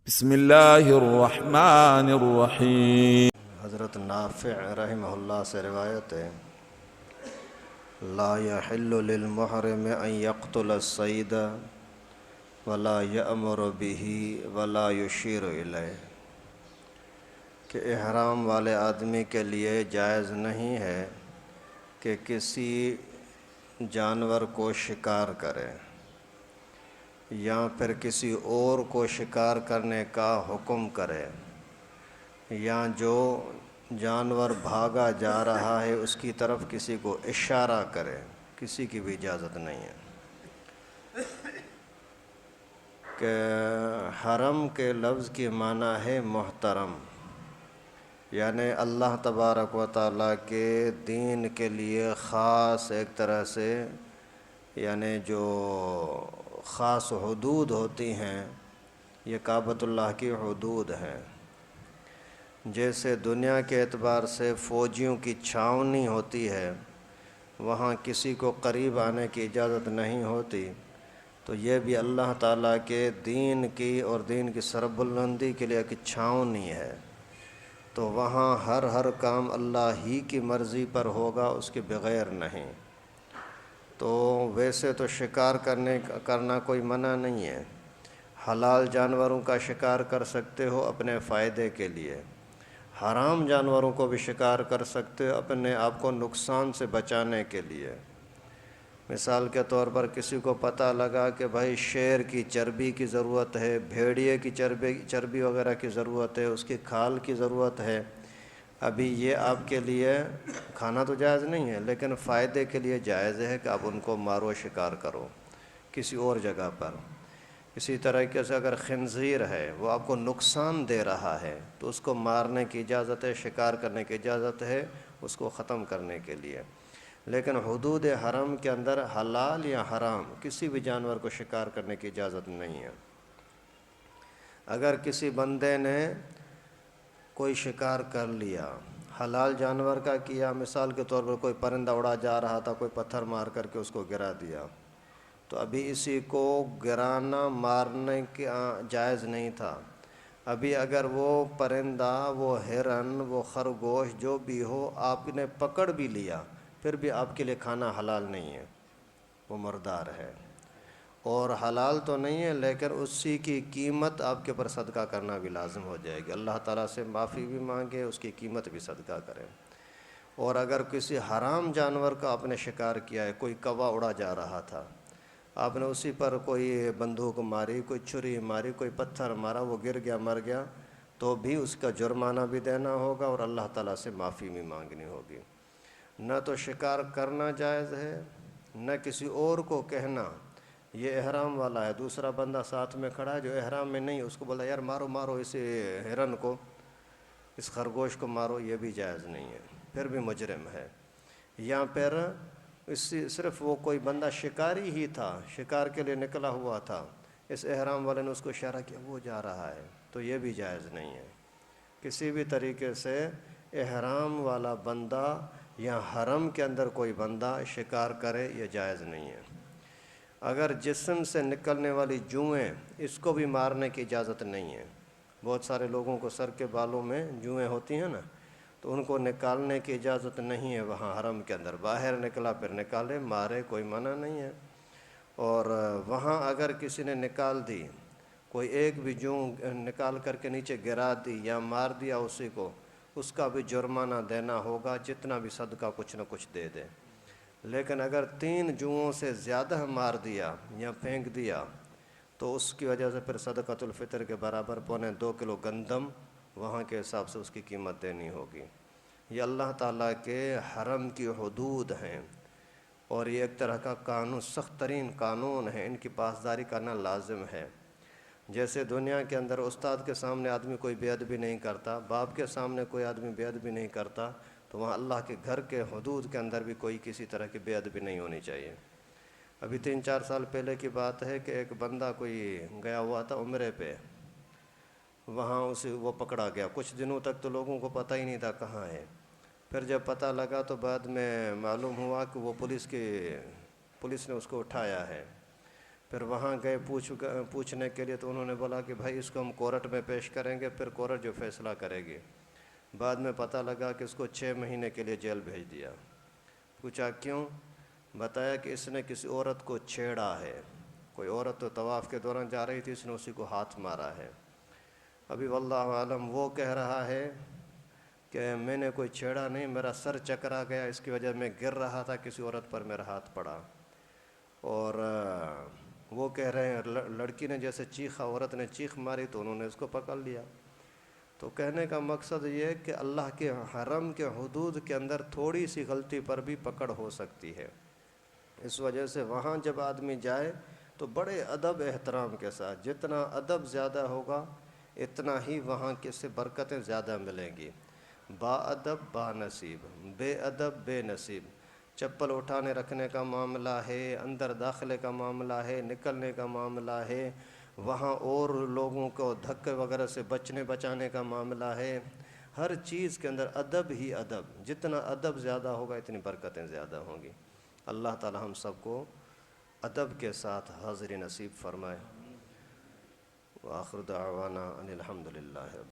بسم اللہ الرحمن الرحیم۔ حضرت نافع رحمہ اللہ سے روایت ہے، لا يحل للمحرم ان يقتل الصید ولا یأمر به ولا یشیر الیہ، کہ احرام والے آدمی کے لیے جائز نہیں ہے کہ کسی جانور کو شکار کرے یا پھر کسی اور کو شکار کرنے کا حکم کرے، یا جو جانور بھاگا جا رہا ہے اس کی طرف کسی کو اشارہ کرے، کسی کی بھی اجازت نہیں ہے۔ کہ حرم کے لفظ کی معنی ہے محترم، یعنی اللہ تبارک و تعالیٰ کے دین کے لیے خاص ایک طرح سے، یعنی جو خاص حدود ہوتی ہیں، یہ کعبۃ اللہ کی حدود ہیں۔ جیسے دنیا کے اعتبار سے فوجیوں کی چھاؤنی ہوتی ہے، وہاں کسی کو قریب آنے کی اجازت نہیں ہوتی، تو یہ بھی اللہ تعالیٰ کے دین کی اور دین کی سربلندی کے لیے ایک چھاؤنی ہے، تو وہاں ہر کام اللہ ہی کی مرضی پر ہوگا، اس کے بغیر نہیں۔ تو ویسے تو شکار کرنا کوئی منع نہیں ہے، حلال جانوروں کا شکار کر سکتے ہو اپنے فائدے کے لیے، حرام جانوروں کو بھی شکار کر سکتے ہو اپنے آپ کو نقصان سے بچانے کے لیے۔ مثال کے طور پر کسی کو پتہ لگا کہ بھائی شیر کی چربی کی ضرورت ہے، بھیڑیے کی چربی وغیرہ کی ضرورت ہے، اس کی کھال کی ضرورت ہے، ابھی یہ آپ کے لیے کھانا تو جائز نہیں ہے، لیکن فائدے کے لیے جائز ہے کہ آپ ان کو مارو، شکار کرو کسی اور جگہ پر۔ اسی طریقے سے اگر خنزیر ہے، وہ آپ کو نقصان دے رہا ہے تو اس کو مارنے کی اجازت ہے، شکار کرنے کی اجازت ہے، اس کو ختم کرنے کے لیے۔ لیکن حدود حرم کے اندر حلال یا حرام کسی بھی جانور کو شکار کرنے کی اجازت نہیں ہے۔ اگر کسی بندے نے کوئی شکار کر لیا، حلال جانور کا کیا، مثال کے طور پر کوئی پرندہ اڑا جا رہا تھا، کوئی پتھر مار کر کے اس کو گرا دیا، تو ابھی اسی کو گرانا مارنے کی جائز نہیں تھا۔ ابھی اگر وہ پرندہ، وہ ہرن، وہ خرگوش جو بھی ہو آپ نے پکڑ بھی لیا، پھر بھی آپ کے لیے کھانا حلال نہیں ہے، وہ مردار ہے، اور حلال تو نہیں ہے لیکن اسی کی قیمت آپ کے پر صدقہ کرنا بھی لازم ہو جائے گی، اللہ تعالیٰ سے معافی بھی مانگے، اس کی قیمت بھی صدقہ کریں۔ اور اگر کسی حرام جانور کا آپ نے شکار کیا ہے، کوئی کوا اڑا جا رہا تھا، آپ نے اسی پر کوئی بندوق ماری، کوئی چھری ماری، کوئی پتھر مارا، وہ گر گیا، مر گیا، تو بھی اس کا جرمانہ بھی دینا ہوگا اور اللہ تعالیٰ سے معافی بھی مانگنی ہوگی۔ نہ تو شکار کرنا جائز ہے، نہ کسی اور کو کہنا یہ احرام والا ہے، دوسرا بندہ ساتھ میں کھڑا ہے جو احرام میں نہیں، اس کو بولا یار مارو مارو اس ہرن کو، اس خرگوش کو مارو، یہ بھی جائز نہیں ہے، پھر بھی مجرم ہے۔ یا پھر صرف وہ کوئی بندہ شکاری ہی تھا، شکار کے لیے نکلا ہوا تھا، اس احرام والے نے اس کو اشارہ کیا، وہ جا رہا ہے، تو یہ بھی جائز نہیں ہے۔ کسی بھی طریقے سے احرام والا بندہ یا حرم کے اندر کوئی بندہ شکار کرے، یہ جائز نہیں ہے۔ اگر جسم سے نکلنے والی جوئیں، اس کو بھی مارنے کی اجازت نہیں ہے۔ بہت سارے لوگوں کو سر کے بالوں میں جوئیں ہوتی ہیں نا، تو ان کو نکالنے کی اجازت نہیں ہے وہاں حرم کے اندر، باہر نکلا پھر نکالے، مارے، کوئی منع نہیں ہے۔ اور وہاں اگر کسی نے نکال دی، کوئی ایک بھی جوں نکال کر کے نیچے گرا دی یا مار دیا اسی کو، اس کا بھی جرمانہ دینا ہوگا، جتنا بھی صدقہ کچھ نہ کچھ دے دے۔ لیکن اگر 3 جوؤں سے زیادہ مار دیا یا پھینک دیا تو اس کی وجہ سے پھر صدقۃ الفطر کے برابر 2.25 کلو گندم وہاں کے حساب سے اس کی قیمت دینی ہوگی۔ یہ اللہ تعالیٰ کے حرم کی حدود ہیں، اور یہ ایک طرح کا قانون، سخت ترین قانون ہے، ان کی پاسداری کرنا لازم ہے۔ جیسے دنیا کے اندر استاد کے سامنے آدمی کوئی بے ادبی نہیں کرتا، باپ کے سامنے کوئی آدمی بے ادبی نہیں کرتا، تو وہاں اللہ کے گھر کے حدود کے اندر بھی کوئی کسی طرح کی بے ادبی نہیں ہونی چاہیے۔ ابھی 3-4 سال پہلے کی بات ہے کہ ایک بندہ کوئی گیا ہوا تھا عمرے پہ، وہاں وہ پکڑا گیا، کچھ دنوں تک تو لوگوں کو پتہ ہی نہیں تھا کہاں ہے، پھر جب پتہ لگا تو بعد میں معلوم ہوا کہ وہ پولیس نے اس کو اٹھایا ہے۔ پھر وہاں گئے پوچھنے کے لیے، تو انہوں نے بولا کہ بھائی اس کو ہم کورٹ میں پیش کریں گے، پھر کورٹ جو فیصلہ کرے گی۔ بعد میں پتہ لگا کہ اس کو 6 مہینے کے لیے جیل بھیج دیا۔ پوچھا کیوں؟ بتایا کہ اس نے کسی عورت کو چھیڑا ہے، کوئی عورت تو طواف کے دوران جا رہی تھی، اس نے اسی کو ہاتھ مارا ہے۔ ابھی واللہ عالم وہ کہہ رہا ہے کہ میں نے کوئی چھیڑا نہیں، میرا سر چکرا گیا، اس کی وجہ میں گر رہا تھا، کسی عورت پر میرا ہاتھ پڑا۔ اور وہ کہہ رہے ہیں لڑکی نے جیسے چیخا، عورت نے چیخ ماری تو انہوں نے اس کو پکڑ لیا۔ تو کہنے کا مقصد یہ ہے کہ اللہ کے حرم کے حدود کے اندر تھوڑی سی غلطی پر بھی پکڑ ہو سکتی ہے۔ اس وجہ سے وہاں جب آدمی جائے تو بڑے ادب احترام کے ساتھ، جتنا ادب زیادہ ہوگا اتنا ہی وہاں کے سے برکتیں زیادہ ملیں گی۔ با ادب با نصیب، بے ادب بے نصیب۔ چپل اٹھانے رکھنے کا معاملہ ہے، اندر داخلے کا معاملہ ہے، نکلنے کا معاملہ ہے، وہاں اور لوگوں کو دھکے وغیرہ سے بچانے کا معاملہ ہے۔ ہر چیز کے اندر ادب ہی ادب، جتنا ادب زیادہ ہوگا اتنی برکتیں زیادہ ہوں گی۔ اللہ تعالی ہم سب کو ادب کے ساتھ حاضری نصیب فرمائے۔ وآخر دعوانا ان الحمد للہ۔